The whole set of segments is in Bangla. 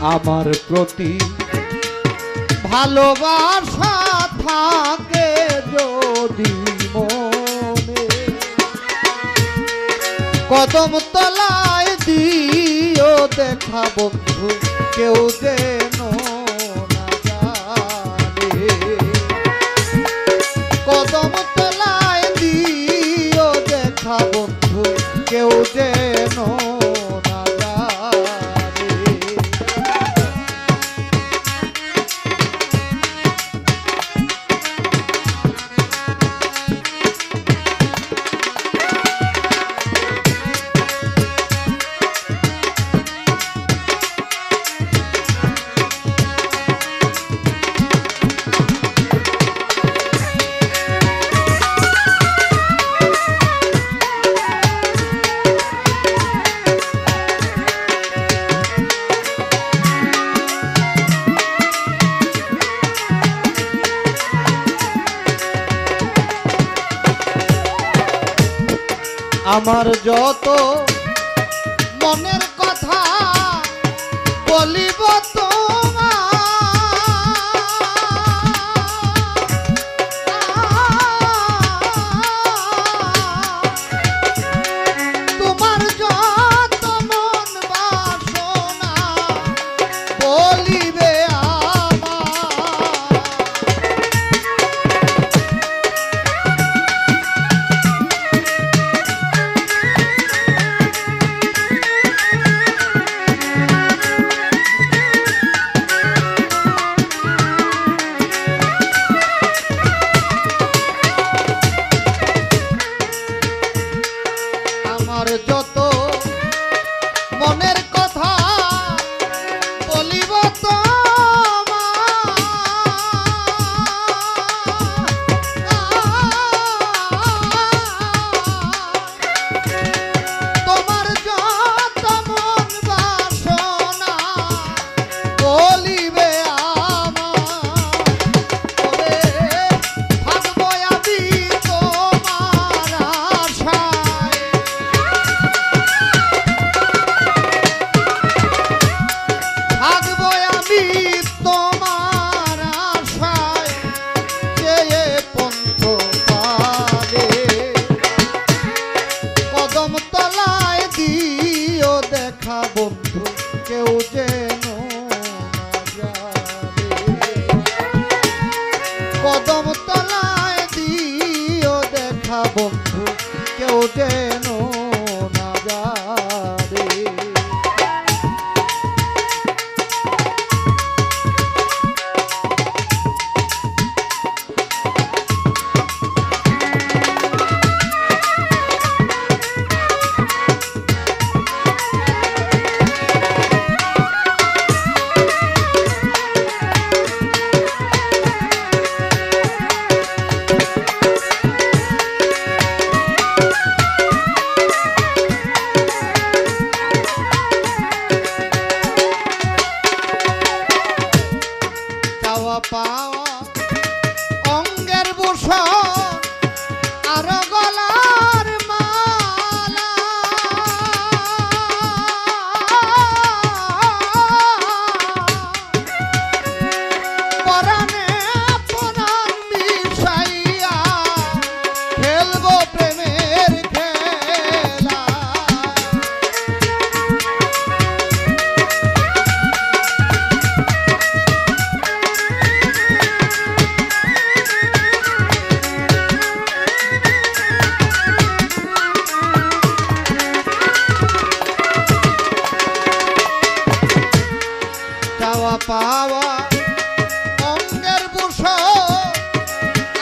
আমার প্রতি ভালোবাসা থাকে যদি মনে, কদম তলায় দিও দেখা বন্ধু কেউ যেন না জানে। কদম তলায় দিও দেখা বন্ধু কেউ যেন না জানে। আমার যত মনের কথা বলিব তোমার যত মন বাসনা বলিবে আমার যত মনের কথা বলিব তোমার যত মন বাসনা বলিবে থাকবো আমি তোমার আশায়, থাকবো আমি তোমার আশায় চেয়ে পন্থ পারে। কদম তলায় দিও দেখা বন্ধু কেউ যেন না জানে। কদম তলায় দিও দেখা বন্ধু কেউ যেন না জানে। পাওয়া অঙ্গের ভূষণ আর গলার মালা, পরাণে পরাণ মিশাইয়া খেলবো প্রেমের খেলা। পাওয়া অঙ্গের ভূষণ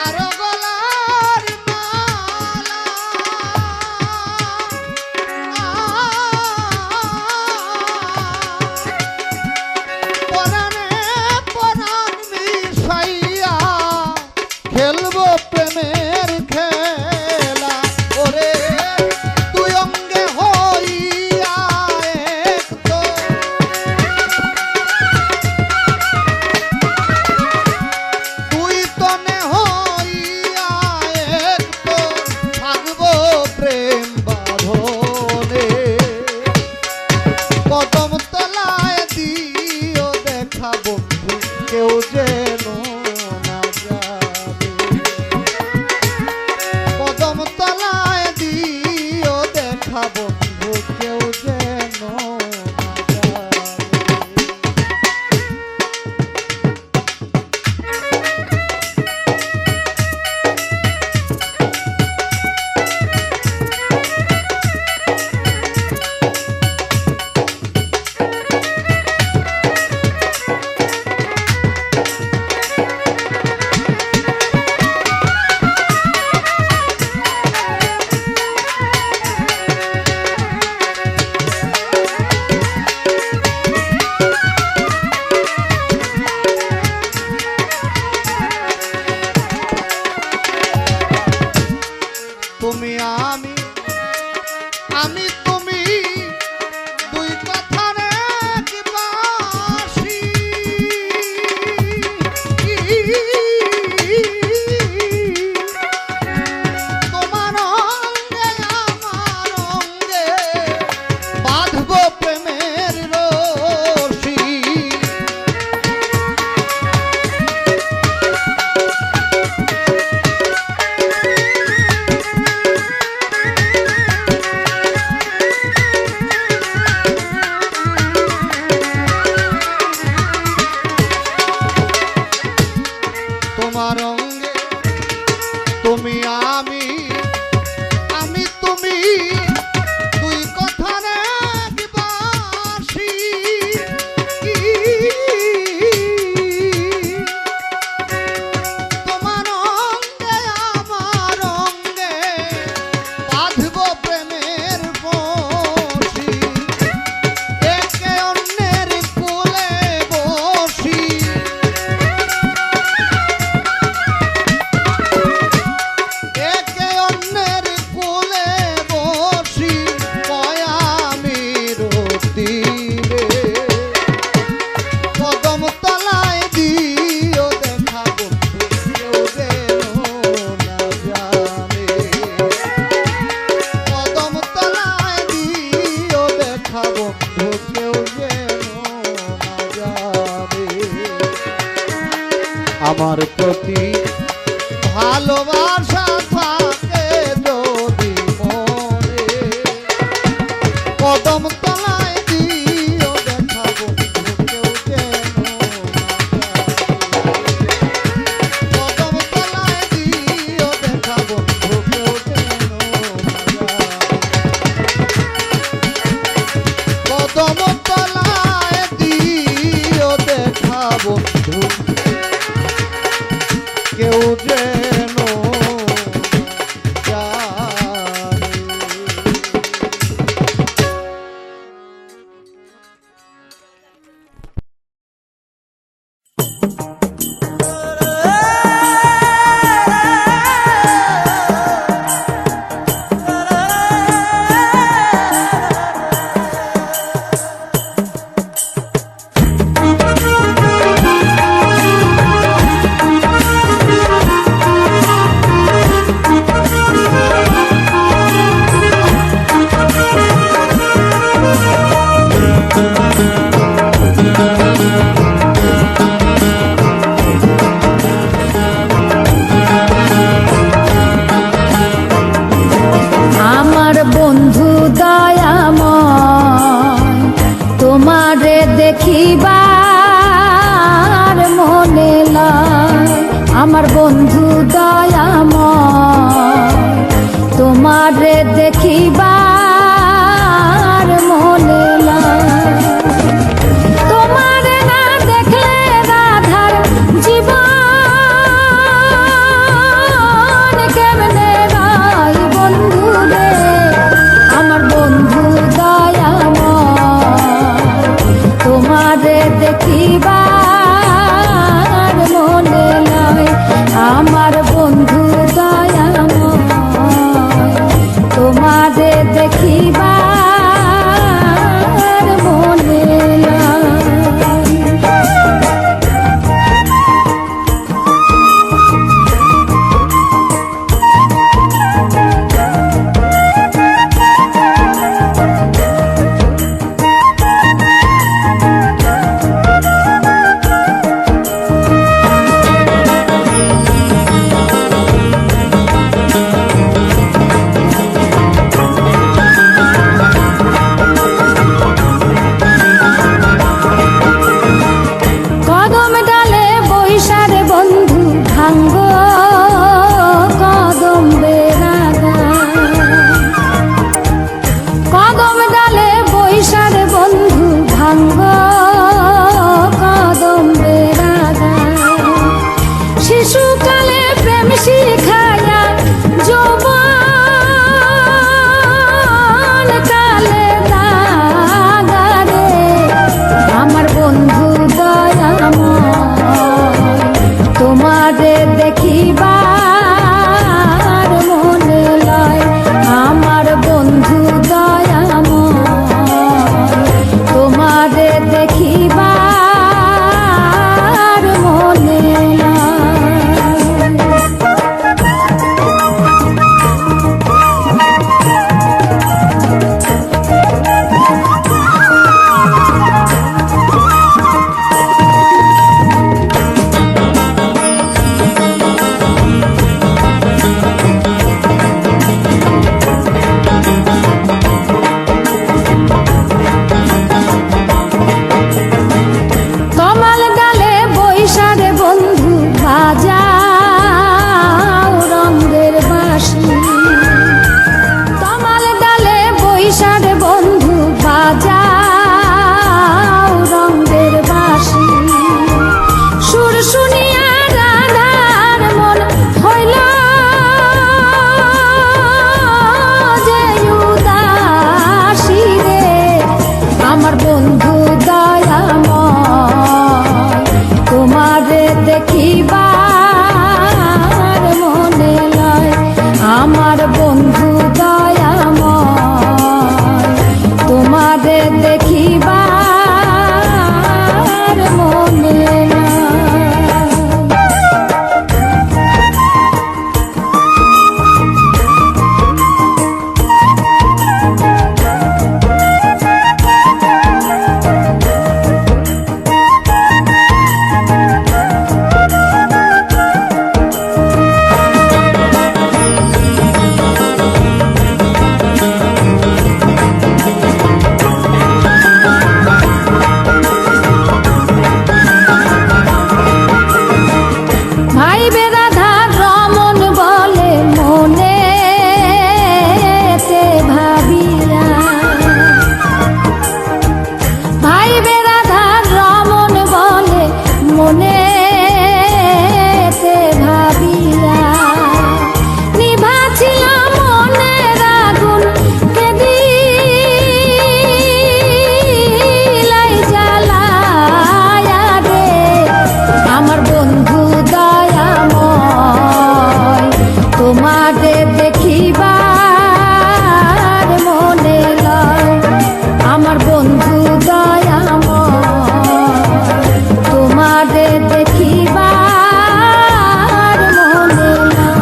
আর গলার মালা, পরাণে পরাণ মিশাইয়া খেলবো প্রেমের খেলা। ওরে তুই অঙ্গে হইয়া এক তো কদম তলায় কেউ যেন না যাবে। কদম তলায় দিও দেখা বন্ধু কেউ যেন না যাবে। তুমি আমি আমি তুমি দুই কথার এক বাঁশি। তোমার অঙ্গে আমার অঙ্গে বাঁধব প্রেমের রশি। তোমার অঙ্গে তুমি আমি আমি তুমি দুই কথার এক বাঁশি। তোমার অঙ্গে আমার অঙ্গে বাঁধব প্রেমের বশি। একে অন্যের কোলে বসি একে অন্যের কোলে বসি পয়ামির তীরে। কদম তলায় দিও দেখা বন্ধু কেউ যেন না জানে। কদম তলায় দিও দেখা বন্ধু কেউ যেন না জানে। আমার প্রতি ভালোবাসা থাকে যদি মনে। কদম তলায় দিও দেখা বন্ধু কেউ যেন না যাবে। কদম তলায় দিও দেখা বন্ধু কেউ যেন না যাবে। কদম তলায় দিও দেখা বন্ধু কেউ যেন দেখিবার মনে লয় আমার বন্ধু দয়াময়, তোমারে দেখিবার মনে লয়। তোমারে না দেখলে রাধার জীবন কেমনে রয় বন্ধু রে, আমার বন্ধু দয়াময়, তোমারে দেখিবার মনে লয়। আমার বন্ধু দয়াময়, তোমারে অঙ্গ কদম্বে রাগা শিশুকালে প্রেম শিখায়া যৌবন কালে দাগারে আমার বন্ধু দয়াময় তোমারে দেখিবার মনে লয় আমার বন্ধু দয়াময় তোমারে দেখিবার মনে লয়। কমাল গালে বৈশারে বন্ধু বাজাও রঙের বাঁশি কমাল গালে বৈশারে বন্ধু বাজাও রঙের বাঁশি সুর শুনিয়া রাধার মন হইল যে উদাসী রে আমার বন্ধু দয়াময় তোমারে দেখিবার মনে লয় আমার বন্ধু দয়াময় তোমারে দেখিবার মনে লয়। ভাই বেরাধার রমন বলে মনে ভাবিয়া ভাই বেরাধার রমন বলে মনে ভাবিয়া নিভা ছিল মনের আগুন কেদিলাই জ্বালায়া রে আমার বন্ধু দয়াময় তোমারে দেখিবার মনে লয় আমার বন্ধু দয়াময় তোমারে দেখিবার মনে লয়।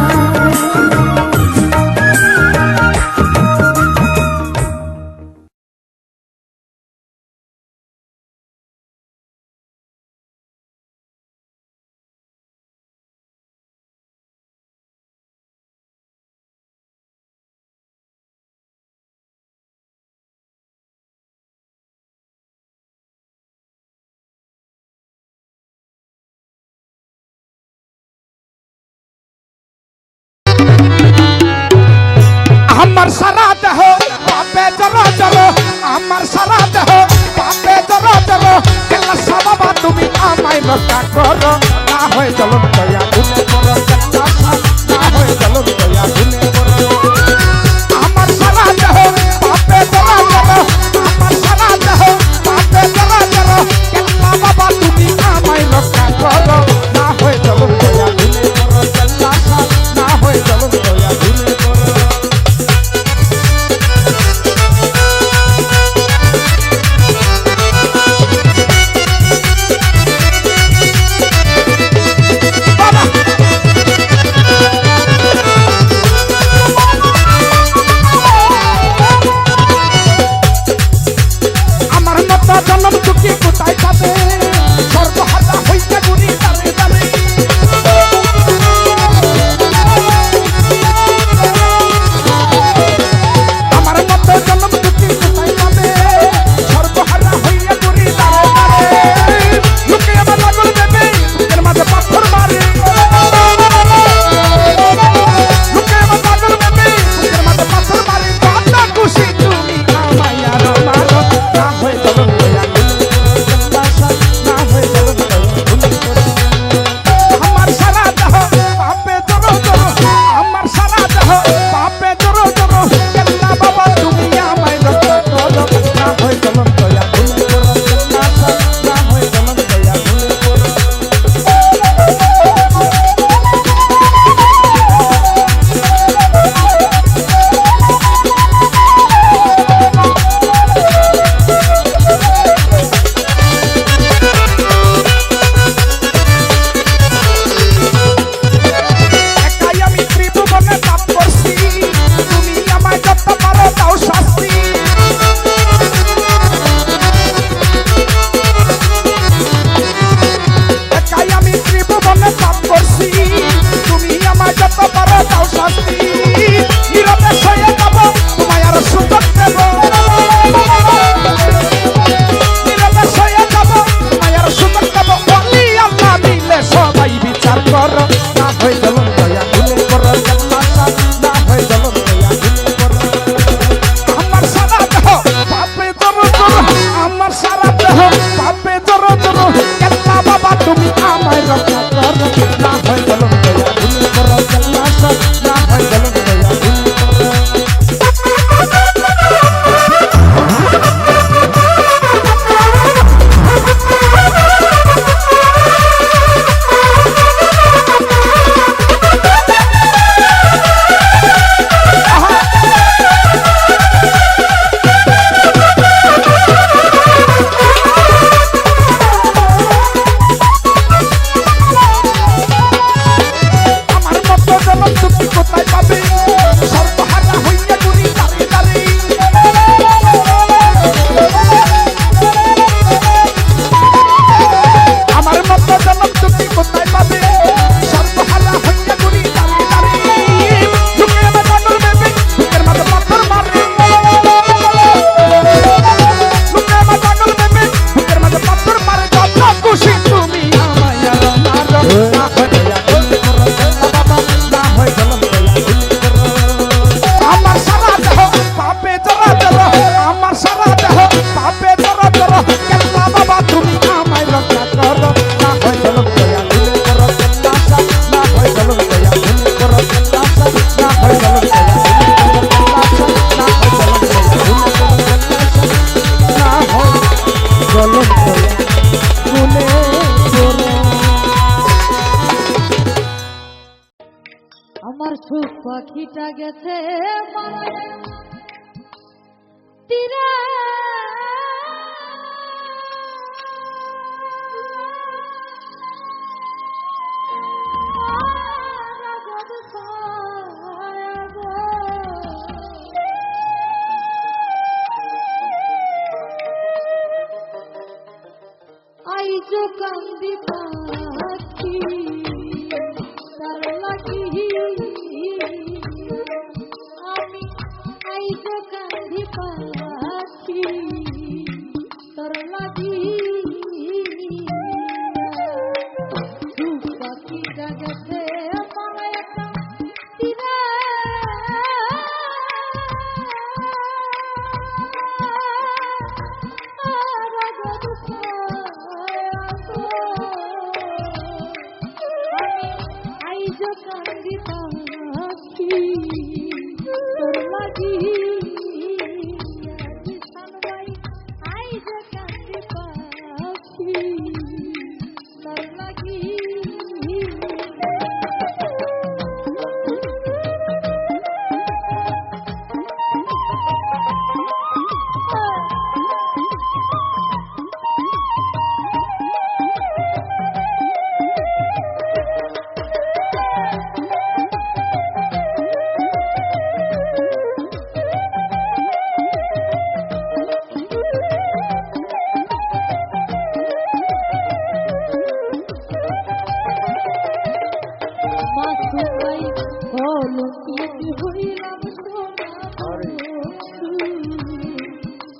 আমার সারা দেহ পাপে জড়ো জড়ো আমার সারা দেহ পাপে জড়ো জড়ো কেলা বাবা তুমি আমায় রক্ষা করো না হয়ে চলো দয়া গুনে করো না হয়ে চলো দয়া গুনে করো আমার সারা দেহ পাপে জড়ো জড়ো আমার সারা দেহ পাপে জড়ো জড়ো কেলা বাবা তুমি আমায় রক্ষা করো না হয়ে চলো দয়া গুনে করো না হয়ে চলো দয়া গুনে করো। জন্ম চুকি কোথায় পাবে সর্বহারা হইতে গুণী তারে তারে আমার মতো জন্ম চুকি কোথায় পাবে সর্বহারা হইয়া গুণী তারে তারে লোকে আমার লাগল দেবে এর মাঝে পাথর মারে লোকে আমার লাগল দেবে এর মাঝে পাথর মারে কত খুশি তুমি আমায় আর মানো না হয়ে চলো দয়া পাখিটা গেছে মারায় তীরে আইজো কান্দি পাখি তার লাগি আমি আইজো কান্দি পাখি তার লাগি পাখিটা গেছে পাড়ায় তীরে কান্দি পাখি তোর লাগি সালবাই আইজ কান্দি পাখি তোর লাগি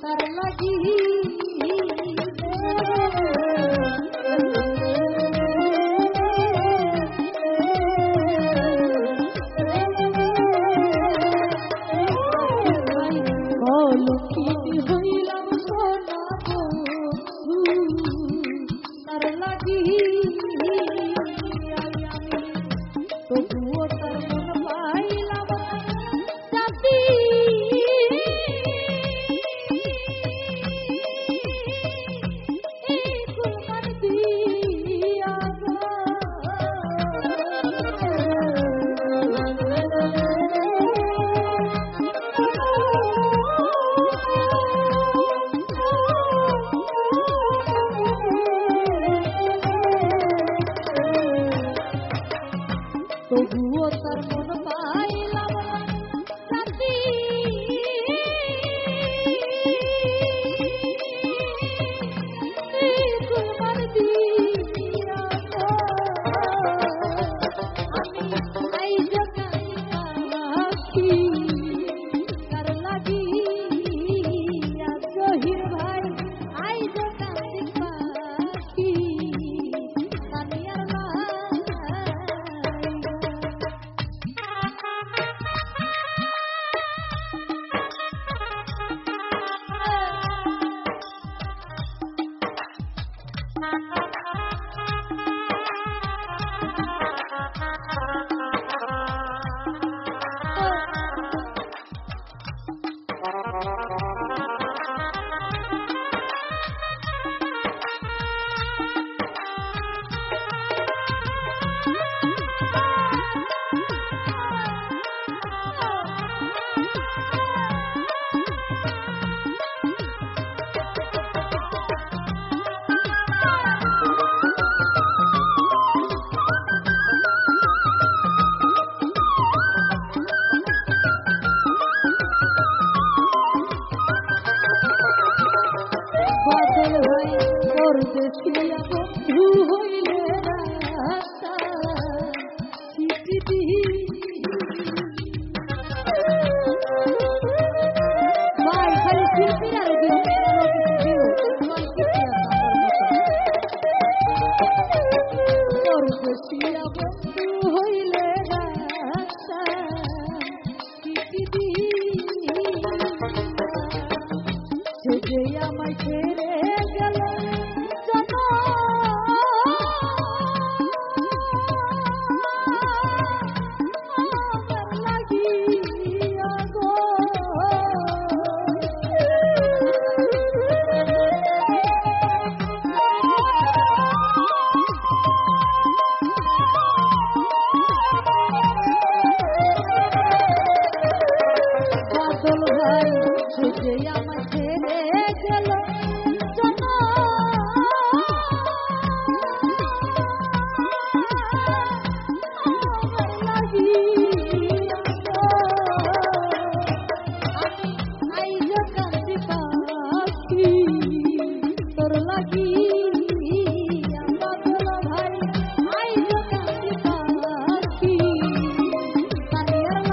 তার লাগি হইলাম সোনা তার লাগি তবুও তার মন পাইলাম জাতি কুরবান দিয়া তবুও তার মন পাইলাম জাতি কুরবান দিয়া আমি আইজ কান্দি পাখি তার লাগি জহির ভাই আইজ কান্দি পাখি কানিয়ার বাদল ভাই পরদেশিয়া বন্ধু হইলে রাস্তা চিঠি ভাই খালি শিল্পীরা দিও পরদেশিয়া বন্ধু হইলে রাস্তা চিঠি সে যে আমায় ছেড়ে গেল লাগি আমার দুলা ভাই আইজ কাছে পাখি তানিয়ার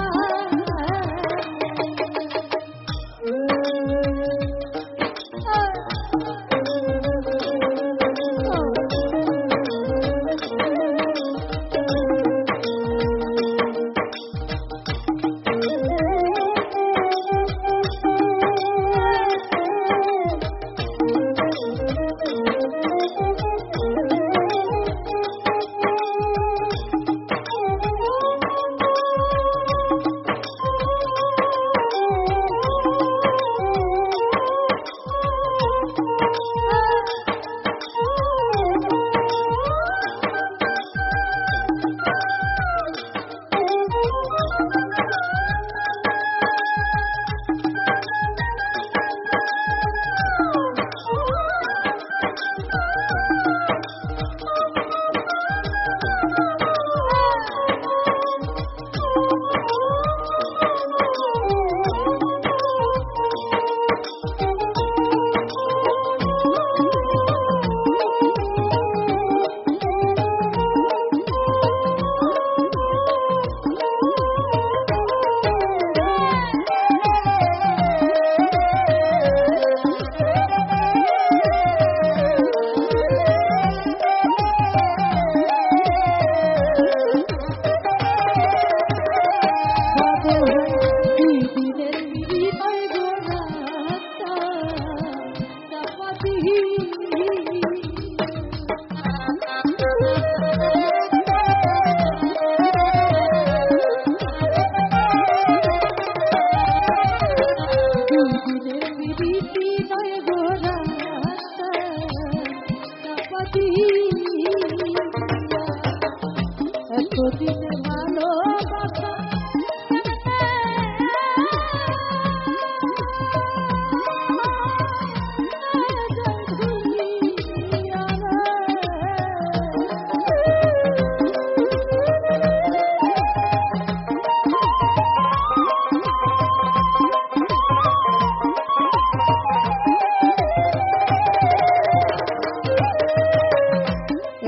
এতদিন ভালোবাসা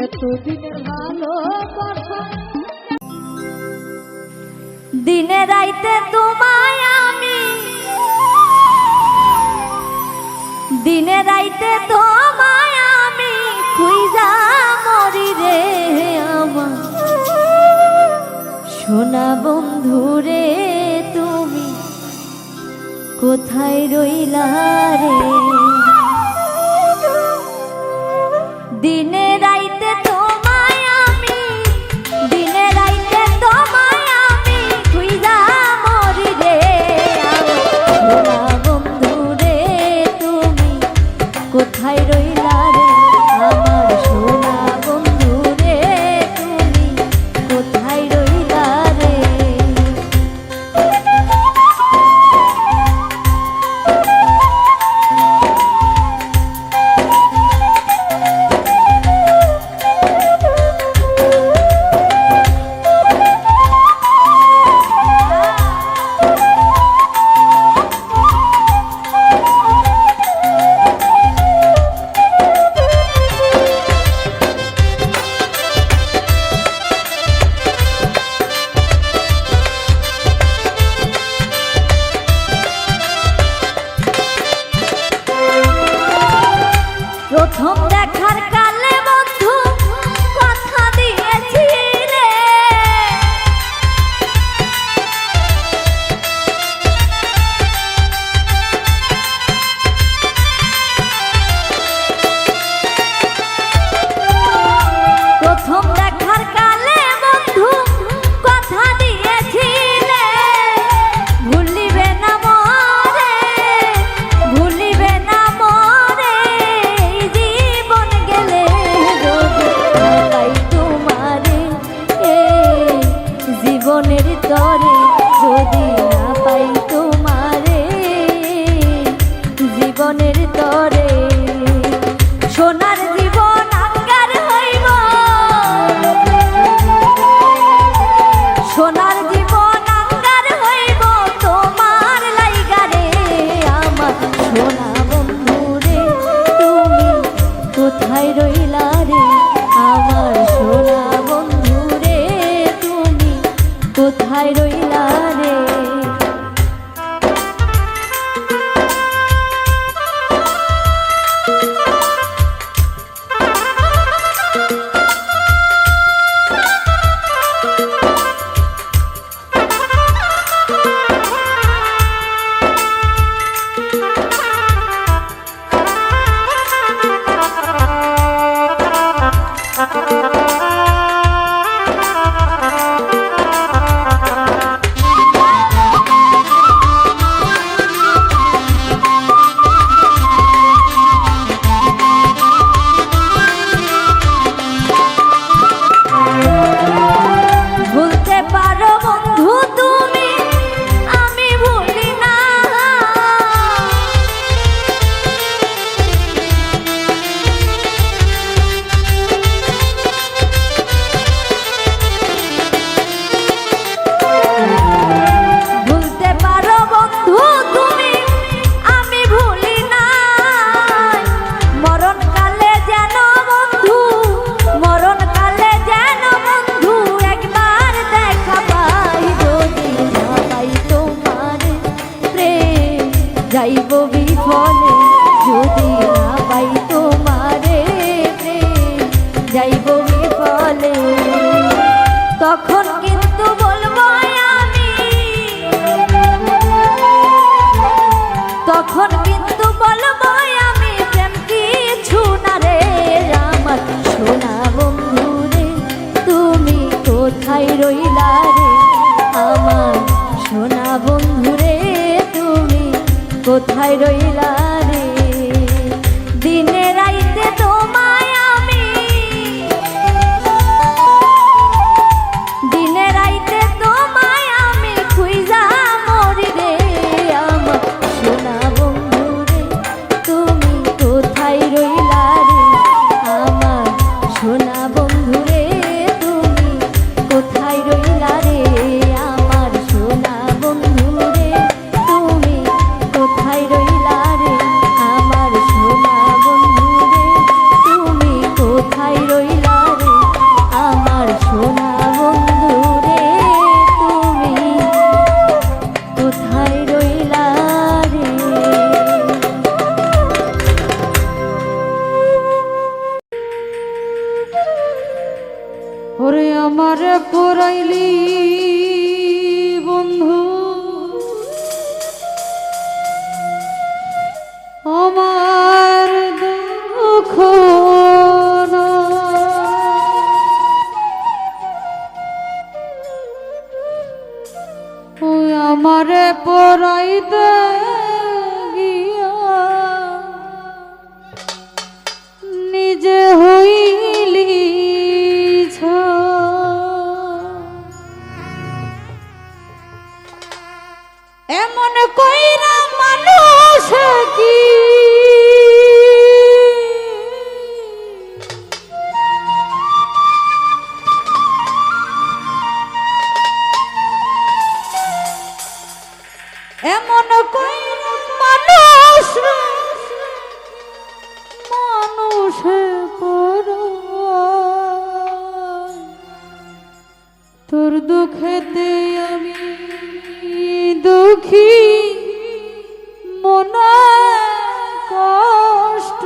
এতদিনের ভালোবাসা দিনে রাইতে তোমায় আমি দিনে রাইতে তোমায় আমি খুঁজা মরি রে আমার সোনা বন্ধু রে তুমি কোথায় রইলা রে দিনে রাইতে তোমায় আমি দিনে রাইতে তোমায় আমি খুঁজা মরি রে সোনা বন্ধু রে তুমি কোথায় রইলা রে আমার সোনা বন্ধু রে তুমি কোথায় রইলা রে প্রথম দেখার কালে বন্ধু কথা দিয়েছিলে প্রথম দেখার কালে বন্ধু কথা দিয়েছিলে ভুলিবে না মরে ভুলিবে না মরে জীবন গেলে তাই তোমারে জীবনের তরে যদি না পাই তোমারে জীবনের তরে সোনার জীবন আঙ্গার হইব সোনার জীবন আঙ্গার হইব তোমার লাইগারে আমার সোনা বন্ধু রে তুমি কোথায় রইলা রে আমার সোনা বন্ধু রে তুমি কোথায় রইলা রে দিনে রাইতে তোমায় আমি দিনে রাইতে তোমায় আমি খুঁজা মরি রে আমার সোনা বন্ধু রে তুমি কোথায় রইলা রে আমার সোনা বন্ধু রে তুমি কোথায় রইলা রে আমার সোনা বন্ধু রে তুমি কোথায় রইলা রে আমার সোনা বন্ধু রে তুমি কোথায় রইলা রে আমার সোনা বন্ধু রে তুমি কোথায় রইলা রে ওরে আমার পরাইলি বন্ধু আমার দুঃখ না। ওই আমারে পরাইতে গিয়া নিজে হইলি এমন কইরা মানুষ কি এমন কইরা মানুষ মানুষে পরায় তোর দুঃখেতে আমি দুঃখী মনে কষ্ট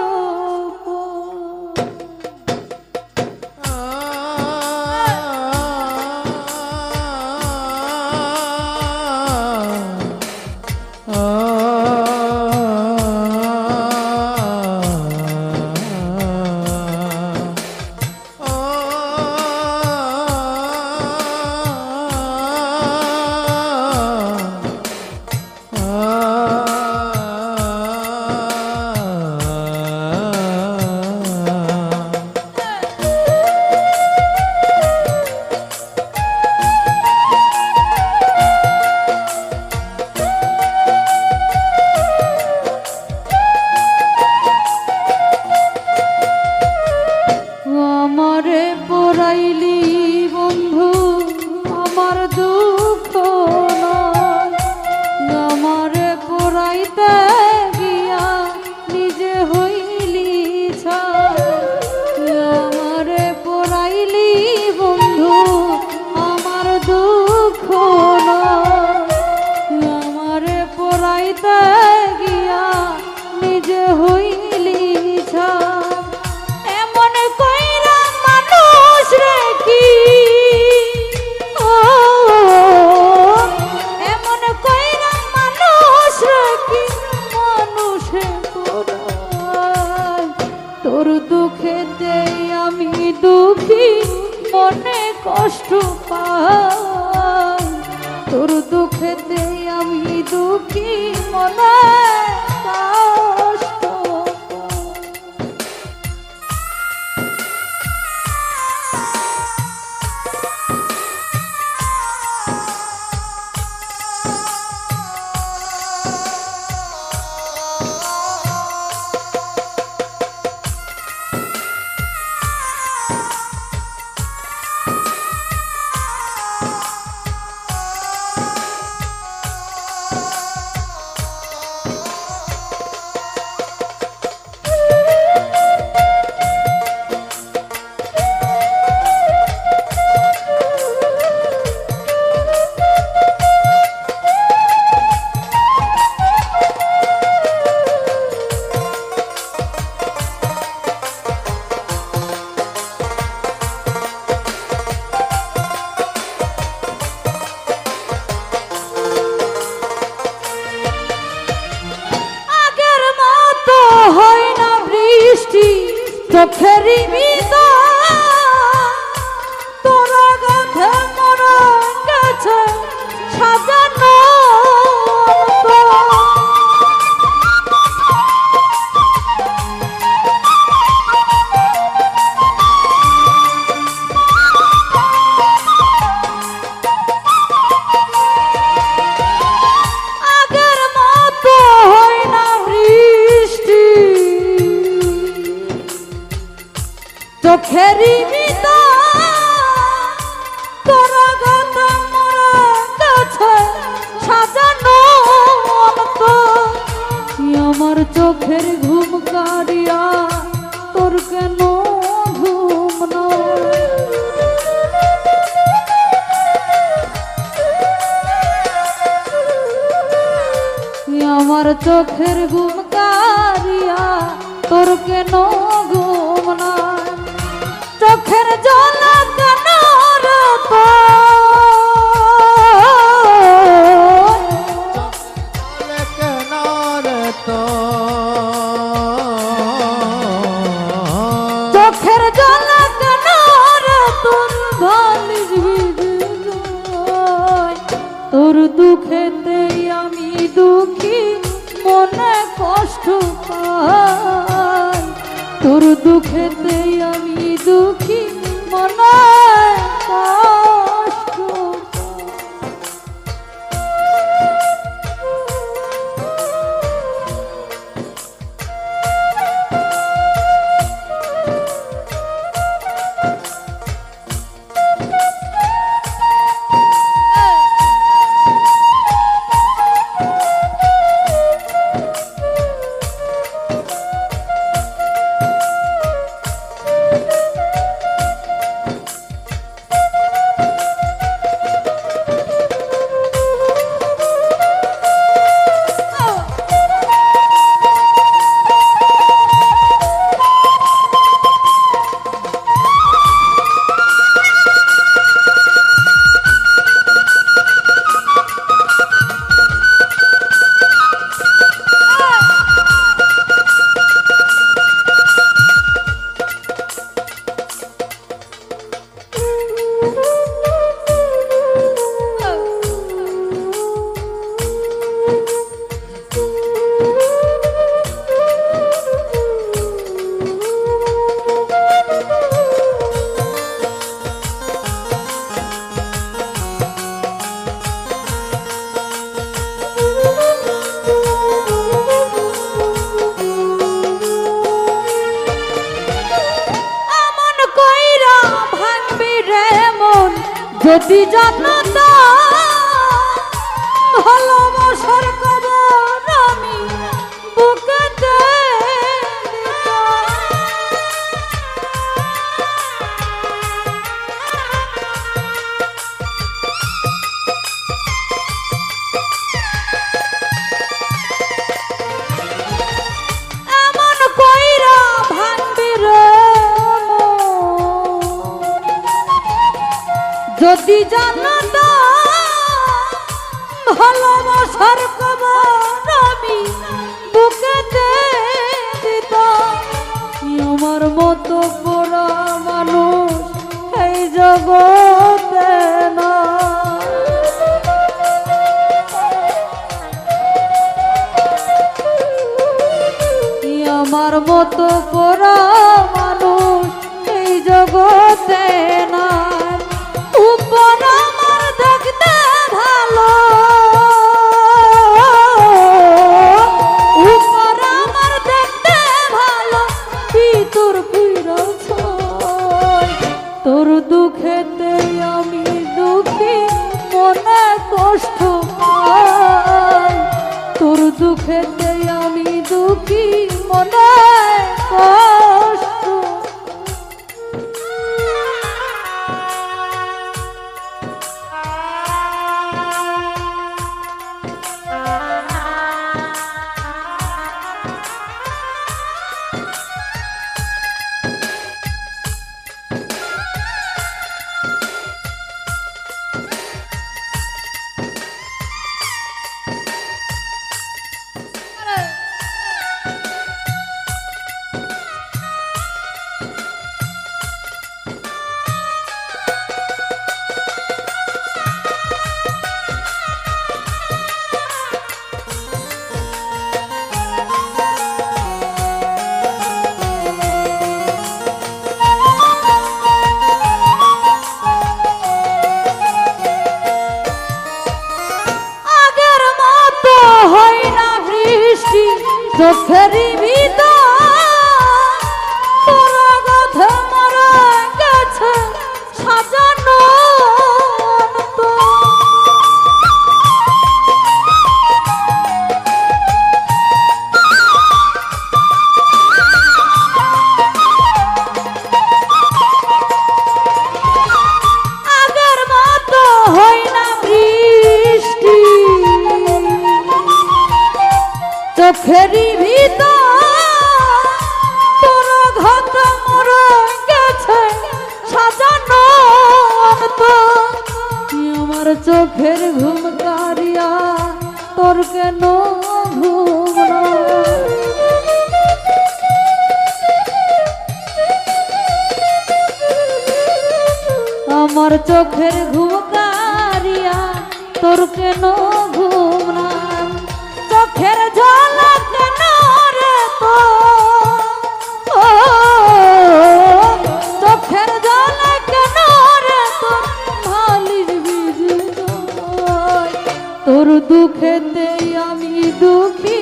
আমারে পরাইলি বন্ধু আমার দুঃখ নয় আমারে পরাইতে গিয়া নিজে হইলি ছাই আমারে পরাইলি বন্ধু আমার দুঃখ নয় আমারে পরাইতে গিয়া নিজে হইলি ছাই এমন কইরা মানুষ রে কি এমন কইরা মানুষ রে কি মানুষে পরায় তোর দুঃখেতে আমি দুঃখী মনে কষ্ট পাই তোর দুঃখেতে আমি দুঃখী মনে কষ্ট চোখেরই বিদা তোরা গাধা চোখেরই ভিতর তোরা গত কাছে সাজানো অন্তর। আমার চোখের ঘুম কারিয়া তোর কেন ঘুম নয়? আমার চোখের ঘুম কারিয়া তোর কেন ঘুম নয়? চোখের জল কেন রে চলে কেন রে তো চোখের জল কেন রে তোর বালিশ ভিজে যায়? তোর দুঃখেতে আমি দুঃখী মনে কষ্ট পাই। তোর দুঃখেতে আমি দুঃখী মনে কষ্ট যদি জানতা ভালোবাসার খবর আমি বুকেতে দিতাম। এমন কইরা ভাঙবি রে যদি জানতা ভালোবাসার খবর আমি বুকেতে দিতাম। আমার মতো পোড়া মানুষ এই জগতে না। আমার মতো পোড়া মানুষ এই জগতে না। উপর আমার দেখতে ভালো, উপর আমার দেখতে ভালো, ভিতর পুরো ছয়। তোর দুঃখেতে আমি দুঃখী মনে কষ্ট পাই। তোর দুঃখেতে আমি দুঃখী মনে কষ্ট। চোখের ঘুম কারিয়া তোর কেন ঘুম না আমার চোখের ঘুম কারিয়া তোর কেন ঘুম না চোখের ঝলক কেন রে তো চোখের ঝলক কেন রে তোর ভালির বিজু তোর দুঃখেতে আমি দুঃখী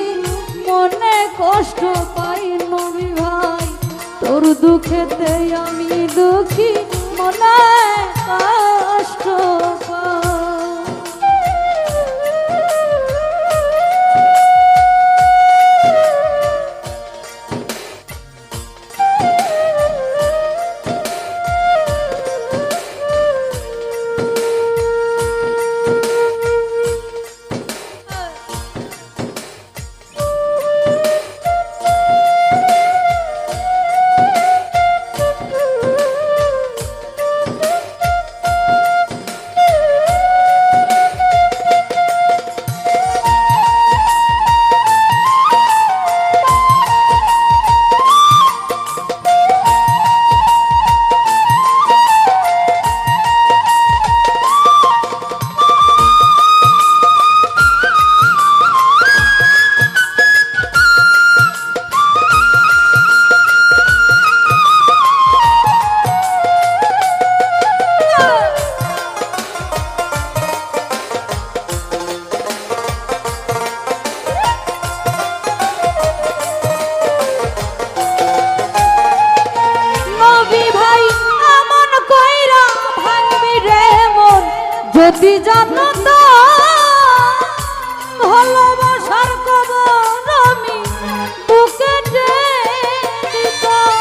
মনে কষ্ট পাই নবী ভাই তোর দুঃখেতে আমি দুঃখী মনে কষ্ট পাই যদি জানো তো ভালোবাসার খবর আমি বুকে দিতাম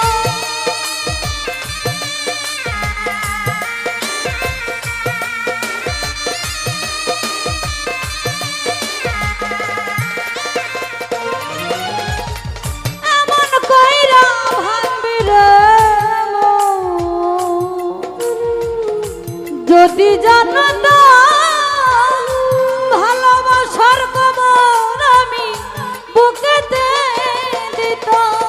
এমন কইরা ভাঙবি রে যদি জানো তো ভালোবাসার খবর আমি বুকেতে দিতাম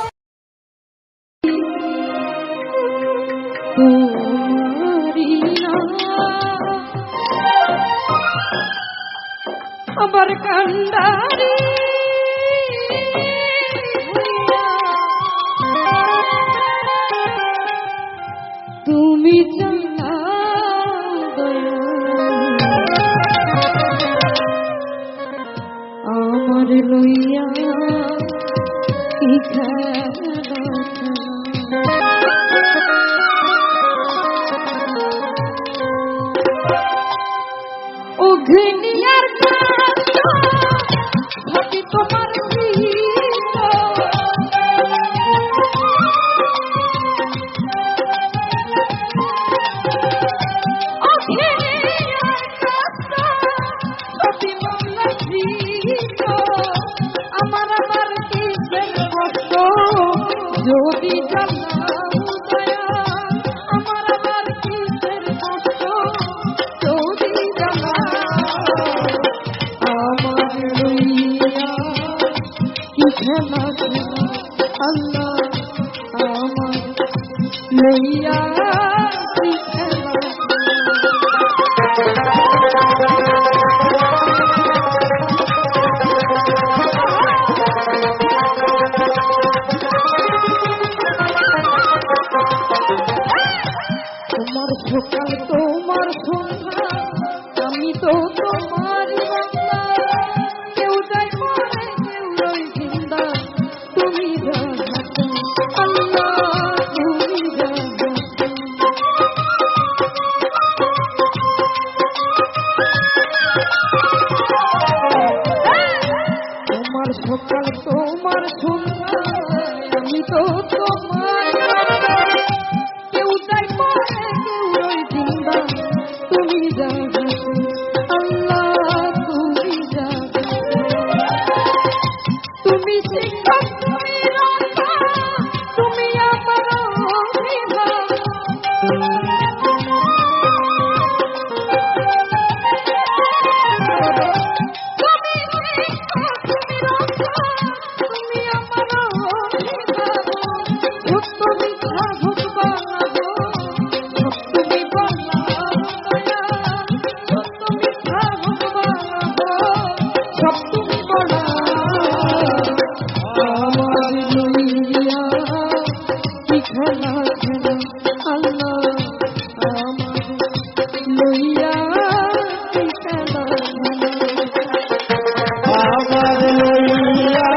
আবার কান্ডারি তুমি জানা আমার লইয়া কি ও ঘৃণিয়ার ভাবি তোমার যদি জানাও দয়া আমার আবার কিসের কষ্ট যদি জানাও আমার লইয়া কি খেলা আল্লাহ আমার লইয়া কি খেলা তোমার সকাল তোমার সন্ধ্যা আমি তো তোমার বাংলা কেউ যাই মরে কেউ রই জিন্দা তুমি আল্লাহ তুমি তোমার সকাল তোমার সন্ধ্যা আমি তো তোমার কেউ যাই মরে কেউ রই আমার লইয়া কি খেলা আল্লাহ আমার লইয়া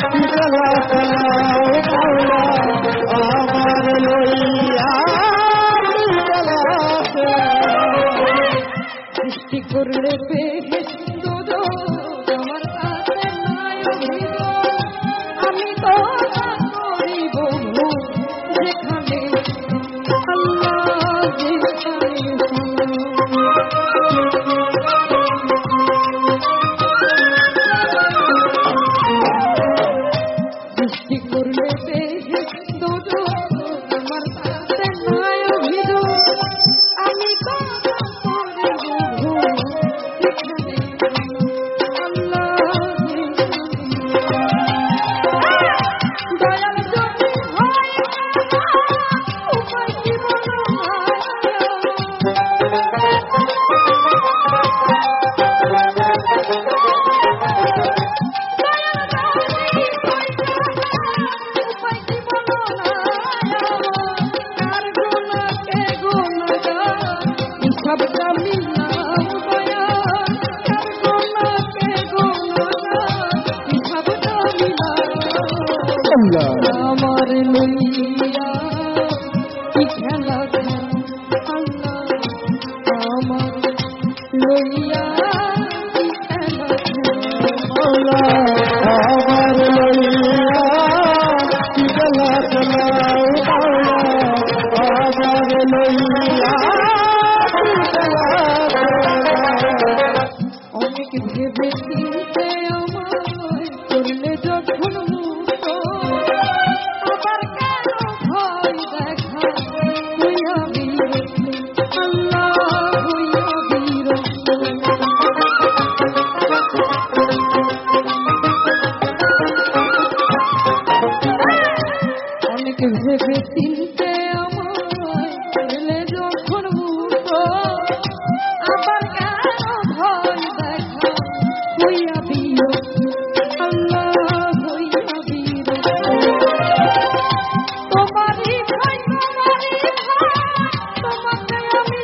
কি খেলা আমার লইয়া কি খেলা আমার লইয়া অনেক ভেবে চিনতে আমার করলে যখন ভেবে চিনতে আমায় করলে যখন মুখো আবার কেন ভয় দেখা হইয়া দিও আল্লাহ হইয়া দিও তোমারই ভয় তোমাকে আমি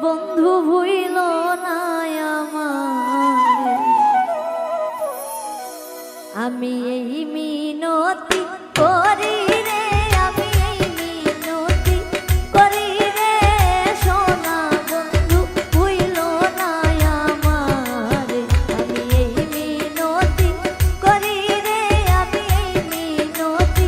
বন্ধু ভুইল না আমার আমি এই মিনতি করি রে আমি এই মিনতি করি রে সোনা বন্ধু ভুইল না আমার আমি এই মিনতি করি রে আমি এই মিনতি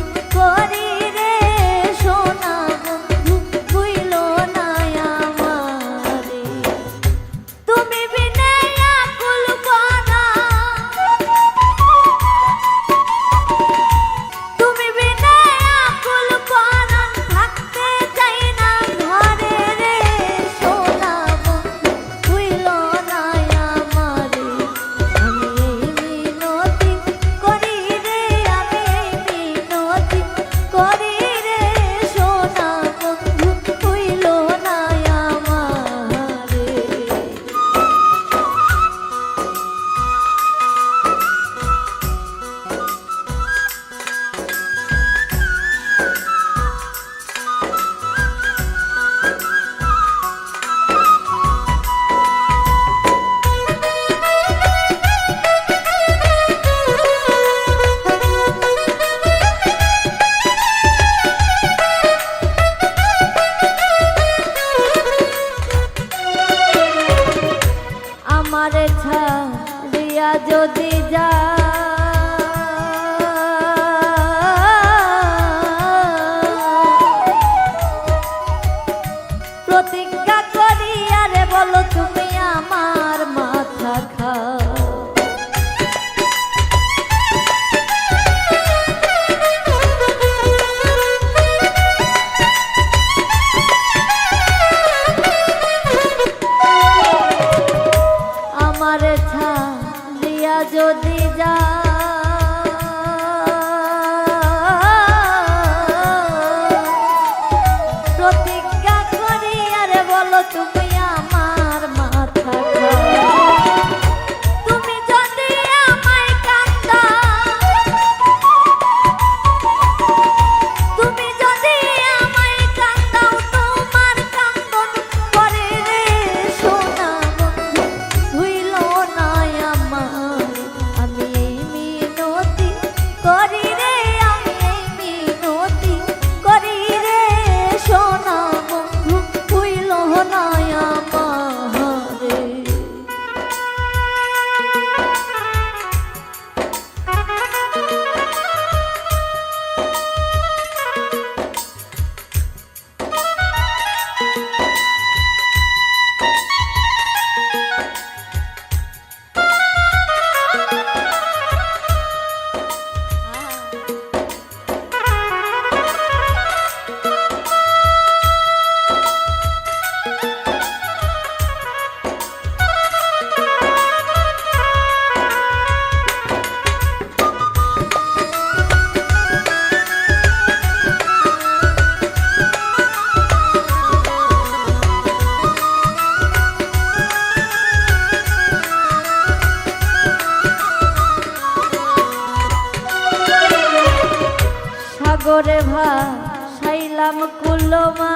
সাগরে ভাসাইলাম কুলমা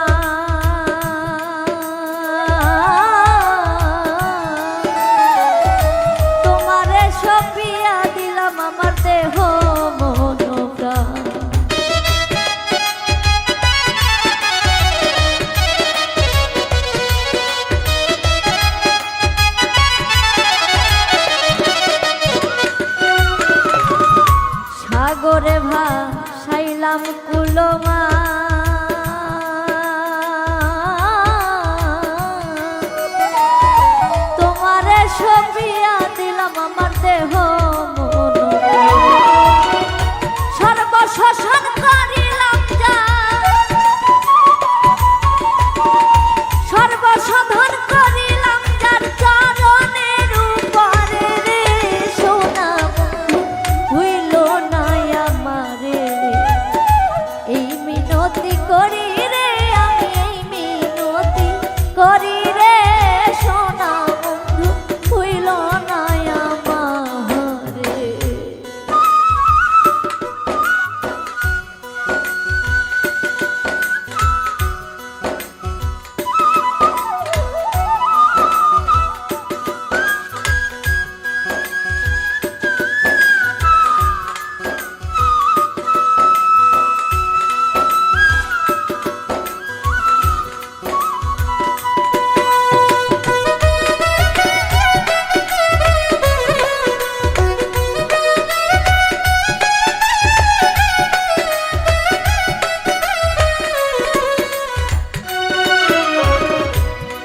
তোমারে সপিয়া দিলাম আমার দেহ মন প্রাণ সাগরে ভাসাইলাম কুলমা তোমারে সপিয়া দিলাম আমার দেহ মন সর্বশোষণ করিলাম যা সর্বসাধন করিলাম যার চরণের উপরে রে সোনা হইল না আমারে এই মিনতি করি রে আমি এই মিনতি করি রে সোনা বন্ধু হইল না আমারে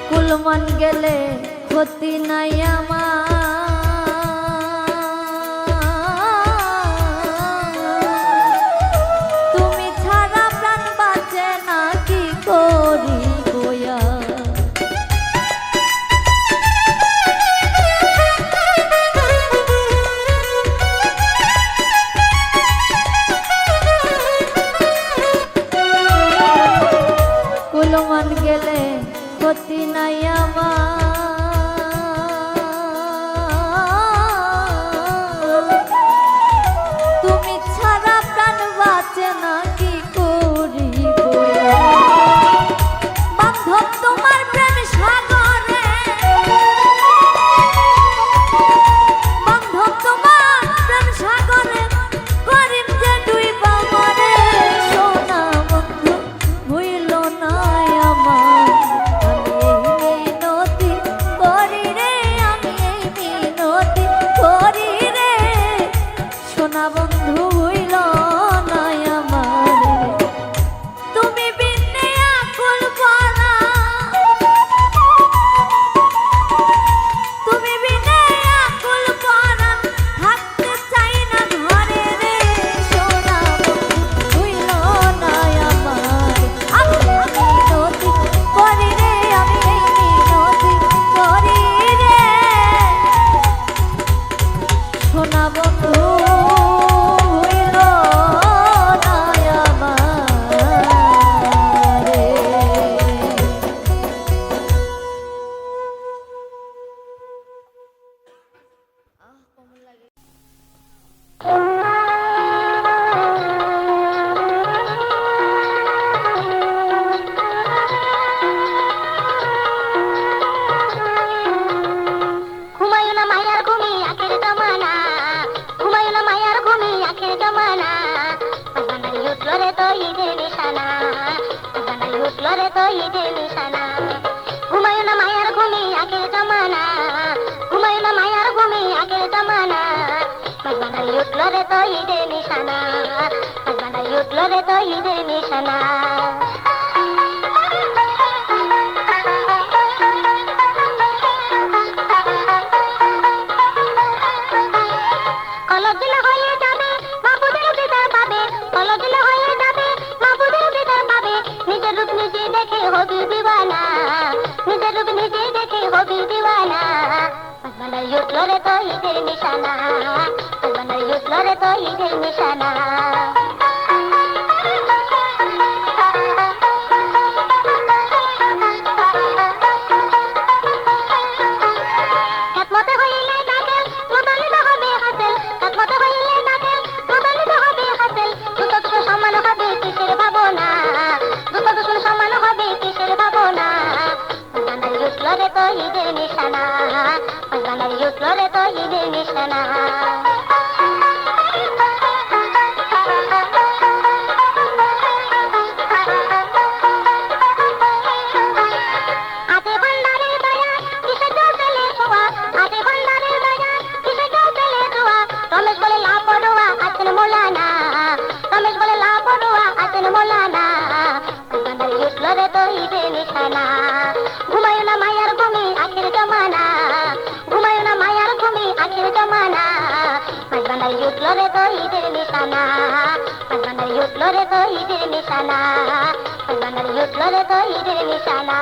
কুলমান গেলে ক্ষতি নাই আমার তুমি ছাড়া প্রাণ বাঁচে না কি করি বয়া কুলমান গেলে ক্ষতি নাই আমার তুমি ছাড়া প্রাণ বাঁচে না কি করি বান্ধব তোমার প্রেম সাগরে বান্ধব তোমার প্রেম সাগরে করিম যে ডুইবা মরে সোনা বন্ধু হইল না আমার সোনা বন্ধু হইল না আমার তুমি বিনে আকুল পরা তুমি বিনে আকুল পরা থাকতে চাই না ঘরে রে সোনা বন্ধু হইল না আমার আমি মিনতি করি রে আমি মিনতি করি রে সোনা বন্ধু হবে তো ঈদের নিশানা, মাছ ভান্ডারি উঠলো রে তো ঈদের নিশানা। আতে ভান্ডারের দয়া কিসে কেউ পেলে ছোঁয়া, আতে ভান্ডারের দয়া কিসে কেউ পেলে ছোঁয়া। রমেশ বলে লাপড়ুয়া আছেন মোলানা, রমেশ বলে লাপড়ুয়া আছেন মোলানা, মাছ ভান্ডারি উঠলো রে তো ঈদের নিশানা। ঘুমায়ো না মায়ার ঘুমি আখির জমানা, ঘুমায়ো না মায়ার ঘুমি আখির জমানা, মাছ ভান্ডারি উঠলো রে তো ঈদের নিশানা, মাছ ভান্ডারি উঠলো রে তো ঈদের নিশানা, মাছ ভান্ডারি উঠলো রে তো ঈদের নিশানা।